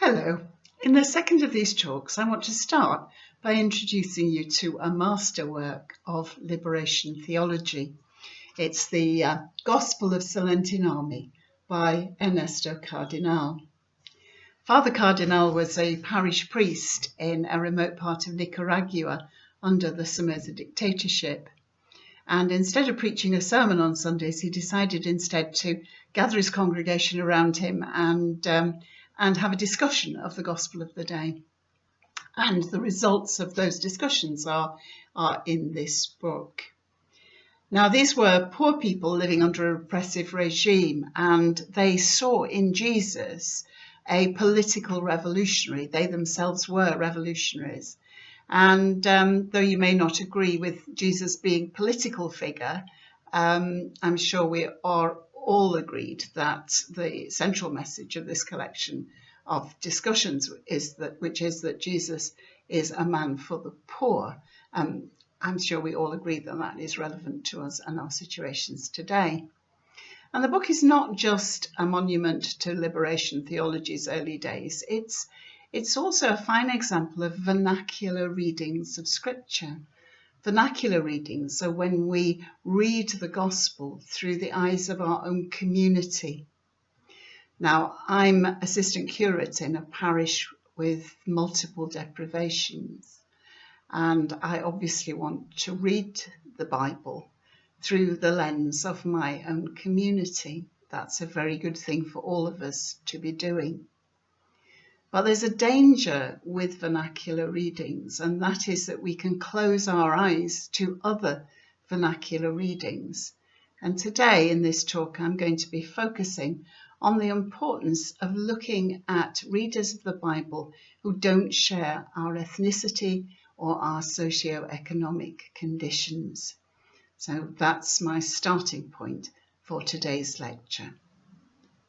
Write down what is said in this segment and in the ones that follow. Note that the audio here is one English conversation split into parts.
Hello. In the second of these talks, I want to start by introducing you to a masterwork of liberation theology. It's the Gospel of Salentinami by Ernesto Cardinal. Father Cardinal was a parish priest in a remote part of Nicaragua under the Somoza dictatorship. And instead of preaching a sermon on Sundays, he decided instead to gather his congregation around him and have a discussion of the gospel of the day. And the results of those discussions are in this book. Now, these were poor people living under a repressive regime, and they saw in Jesus a political revolutionary. They themselves were revolutionaries. And though you may not agree with Jesus being a political figure, I'm sure we are all agreed that the central message of this collection of discussions is that Jesus is a man for the poor. I'm sure we all agree that is relevant to us and our situations today. And the book is not just a monument to liberation theology's early days. It's also a fine example of vernacular readings of Scripture. Vernacular readings are when we read the gospel through the eyes of our own community. Now, I'm assistant curate in a parish with multiple deprivations, and I obviously want to read the Bible through the lens of my own community. That's a very good thing for all of us to be doing. But there's a danger with vernacular readings, and that is that we can close our eyes to other vernacular readings. And today in this talk, I'm going to be focusing on the importance of looking at readers of the Bible who don't share our ethnicity or our socio-economic conditions. So that's my starting point for today's lecture.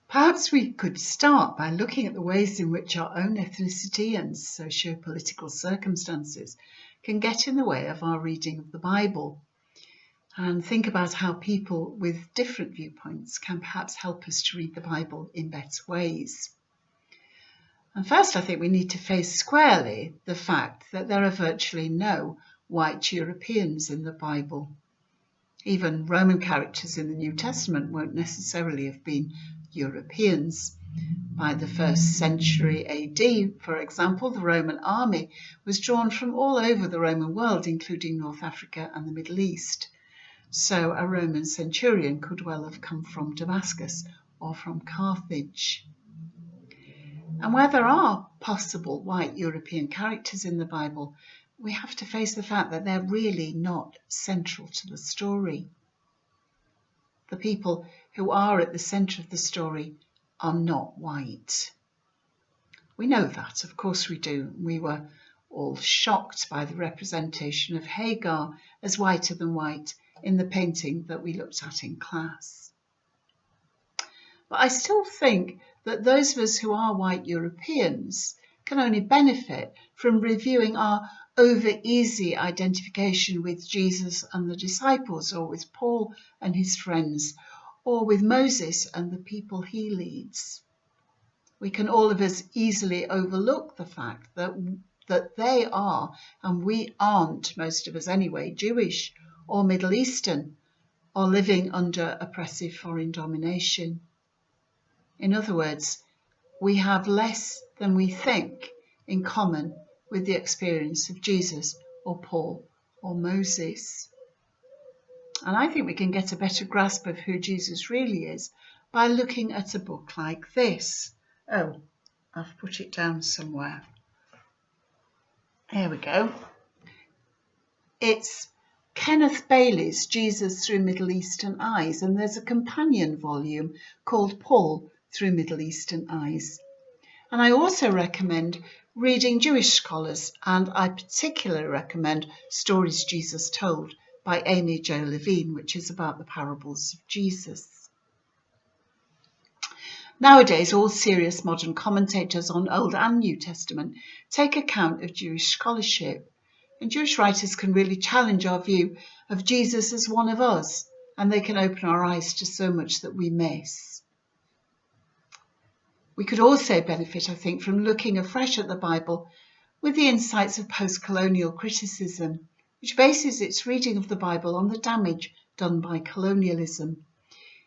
Perhaps we could start by looking at the ways in which our own ethnicity and socio-political circumstances can get in the way of our reading of the Bible, and think about how people with different viewpoints can perhaps help us to read the Bible in better ways. And first, I think we need to face squarely the fact that there are virtually no white Europeans in the Bible. Even Roman characters in the New Testament won't necessarily have been Europeans. By the 1st century AD, for example, the Roman army was drawn from all over the Roman world, including North Africa and the Middle East. So a Roman centurion could well have come from Damascus or from Carthage. And where there are possible white European characters in the Bible, we have to face the fact that they're really not central to the story. The people who are at the centre of the story are not white. We know that, of course we do. We were all shocked by the representation of Hagar as whiter than white in the painting that we looked at in class. But I still think that those of us who are white Europeans can only benefit from reviewing our over-easy identification with Jesus and the disciples, or with Paul and his friends, or with Moses and the people he leads. We can all of us easily overlook the fact that they are, and we aren't, most of us anyway, Jewish or Middle Eastern, or living under oppressive foreign domination. In other words, we have less than we think in common with the experience of Jesus or Paul or Moses. And I think we can get a better grasp of who Jesus really is by looking at a book like this. Oh, I've put it down somewhere. Here we go. It's Kenneth Bailey's Jesus Through Middle Eastern Eyes, and there's a companion volume called Paul Through Middle Eastern Eyes. And I also recommend reading Jewish scholars, and I particularly recommend Stories Jesus Told by Amy Jo Levine, which is about the parables of Jesus. Nowadays, all serious modern commentators on Old and New Testament take account of Jewish scholarship, and Jewish writers can really challenge our view of Jesus as one of us, and they can open our eyes to so much that we miss. We could also benefit, I think, from looking afresh at the Bible with the insights of post-colonial criticism, which bases its reading of the Bible on the damage done by colonialism.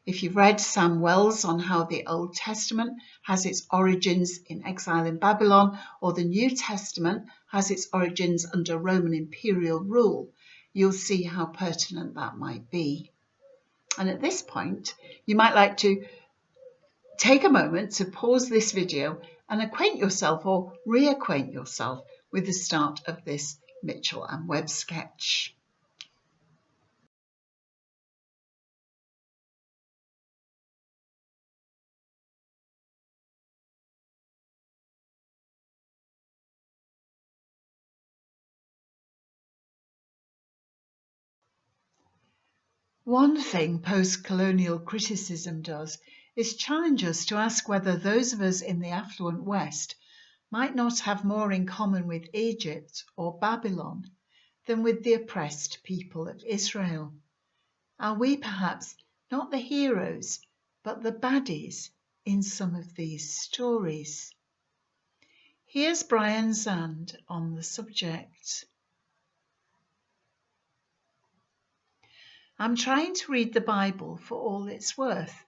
If you've read Sam Wells on how the Old Testament has its origins in exile in Babylon, or the New Testament has its origins under Roman imperial rule, you'll see how pertinent that might be. And at this point, you might like to take a moment to pause this video and acquaint yourself or reacquaint yourself with the start of this Mitchell and Webb sketch. One thing post-colonial criticism does is challenge us to ask whether those of us in the affluent West might not have more in common with Egypt or Babylon than with the oppressed people of Israel. Are we perhaps not the heroes, but the baddies in some of these stories? Here's Brian Zand on the subject. I'm trying to read the Bible for all it's worth,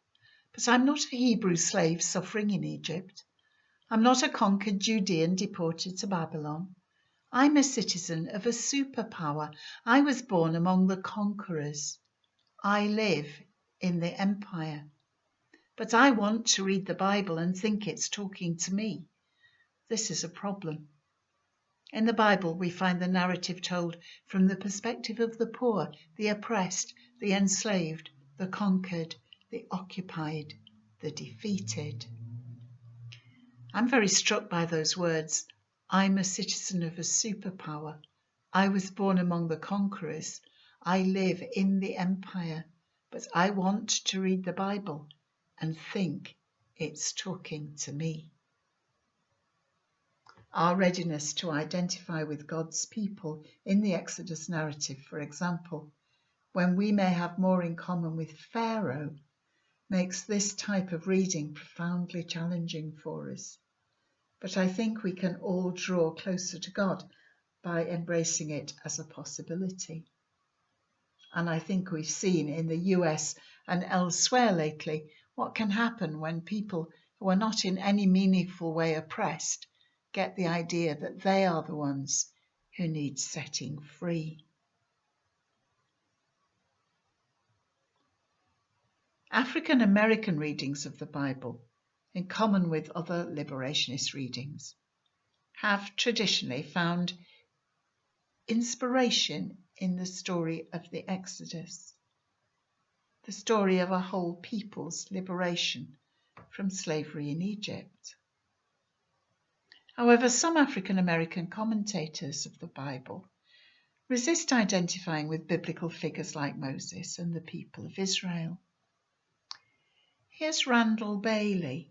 but I'm not a Hebrew slave suffering in Egypt. I'm not a conquered Judean deported to Babylon. I'm a citizen of a superpower. I was born among the conquerors. I live in the empire. But I want to read the Bible and think it's talking to me. This is a problem. In the Bible, we find the narrative told from the perspective of the poor, the oppressed, the enslaved, the conquered, the occupied, the defeated. I'm very struck by those words. I'm a citizen of a superpower. I was born among the conquerors. I live in the empire. But I want to read the Bible and think it's talking to me. Our readiness to identify with God's people in the Exodus narrative, for example, when we may have more in common with Pharaoh, makes this type of reading profoundly challenging for us. But I think we can all draw closer to God by embracing it as a possibility. And I think we've seen in the US and elsewhere lately what can happen when people who are not in any meaningful way oppressed get the idea that they are the ones who need setting free. African American readings of the Bible, in common with other liberationist readings, have traditionally found inspiration in the story of the Exodus, the story of a whole people's liberation from slavery in Egypt. However, some African American commentators of the Bible resist identifying with biblical figures like Moses and the people of Israel. Here's Randall Bailey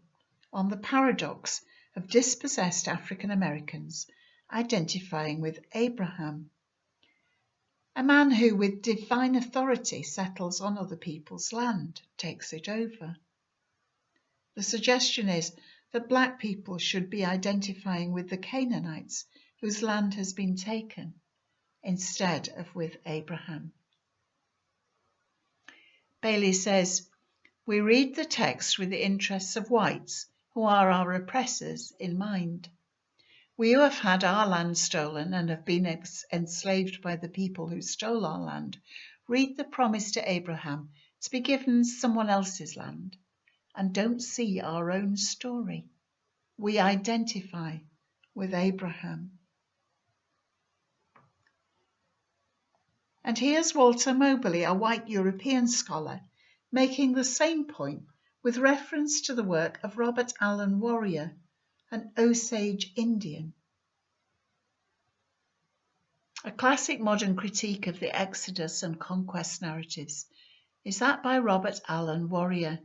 on the paradox of dispossessed African Americans identifying with Abraham, a man who with divine authority settles on other people's land, takes it over. The suggestion is that black people should be identifying with the Canaanites whose land has been taken, instead of with Abraham. Bailey says, we read the text with the interests of whites, who are our oppressors, in mind. We who have had our land stolen and have been enslaved by the people who stole our land, read the promise to Abraham to be given someone else's land and don't see our own story. We identify with Abraham. And here's Walter Moberly, a white European scholar, making the same point with reference to the work of Robert Allen Warrior, an Osage Indian. A classic modern critique of the Exodus and conquest narratives is that by Robert Allen Warrior.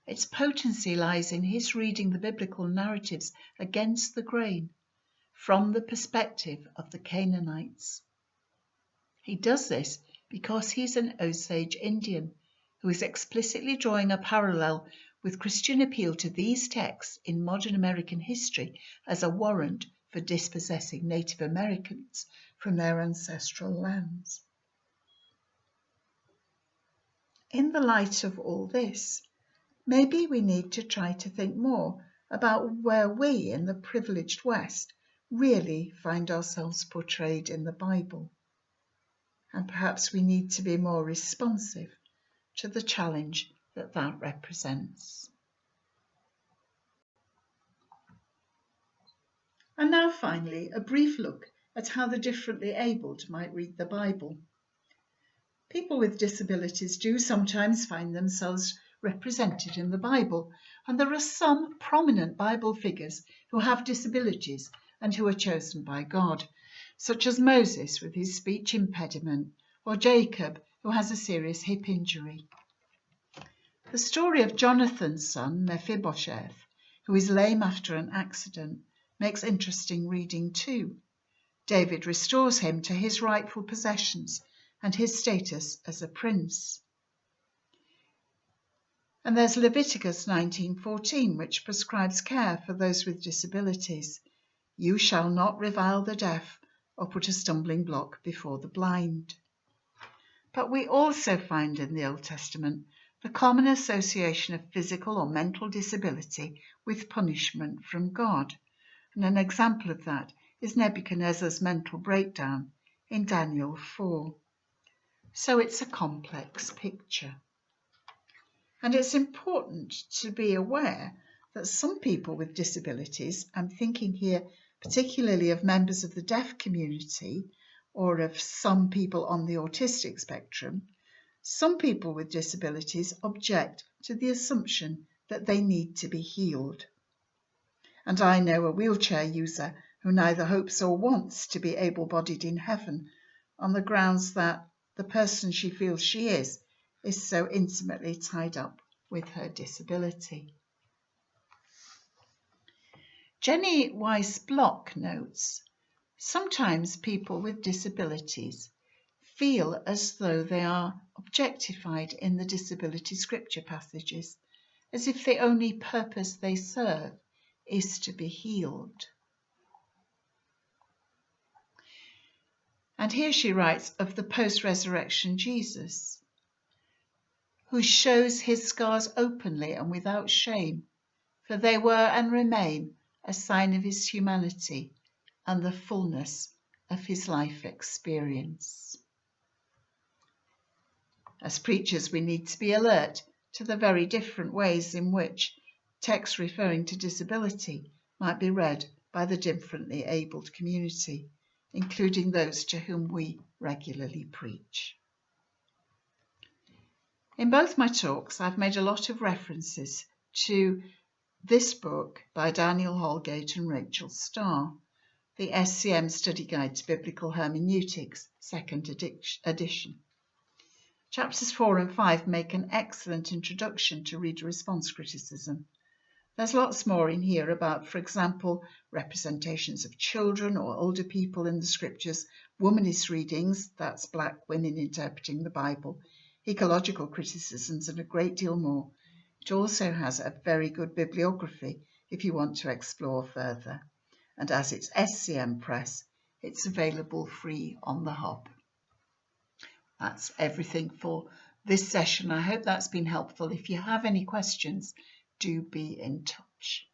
Its potency lies in his reading the biblical narratives against the grain, from the perspective of the Canaanites. He does this because he's an Osage Indian who is explicitly drawing a parallel with Christian appeal to these texts in modern American history as a warrant for dispossessing Native Americans from their ancestral lands. In the light of all this, maybe we need to try to think more about where we in the privileged West really find ourselves portrayed in the Bible. And perhaps we need to be more responsive to the challenge that represents. And now finally, a brief look at how the differently abled might read the Bible. People with disabilities do sometimes find themselves represented in the Bible, and there are some prominent Bible figures who have disabilities and who are chosen by God, such as Moses with his speech impediment, or Jacob who has a serious hip injury. The story of Jonathan's son, Mephibosheth, who is lame after an accident, makes interesting reading too. David restores him to his rightful possessions and his status as a prince. And there's Leviticus 19:14, which prescribes care for those with disabilities. You shall not revile the deaf or put a stumbling block before the blind. But we also find in the Old Testament the common association of physical or mental disability with punishment from God. And an example of that is Nebuchadnezzar's mental breakdown in Daniel 4. So it's a complex picture. And it's important to be aware that some people with disabilities, I'm thinking here particularly of members of the deaf community or of some people on the autistic spectrum, some people with disabilities object to the assumption that they need to be healed. And I know a wheelchair user who neither hopes or wants to be able-bodied in heaven on the grounds that the person she feels she is so intimately tied up with her disability. Jenny Weiss-Block notes, sometimes people with disabilities feel as though they are objectified in the disability scripture passages, as if the only purpose they serve is to be healed. And here she writes of the post-resurrection Jesus, who shows his scars openly and without shame, for they were and remain a sign of his humanity and the fullness of his life experience. As preachers, we need to be alert to the very different ways in which texts referring to disability might be read by the differently abled community, including those to whom we regularly preach. In both my talks, I've made a lot of references to this book by Daniel Holgate and Rachel Starr, the SCM Study Guide to Biblical Hermeneutics, 2nd edition. Chapters 4 and 5 make an excellent introduction to reader response criticism. There's lots more in here about, for example, representations of children or older people in the scriptures, womanist readings, that's black women interpreting the Bible, ecological criticisms, and a great deal more. It also has a very good bibliography if you want to explore further. And as it's SCM Press, it's available free on the Hub. That's everything for this session. I hope that's been helpful. If you have any questions, do be in touch.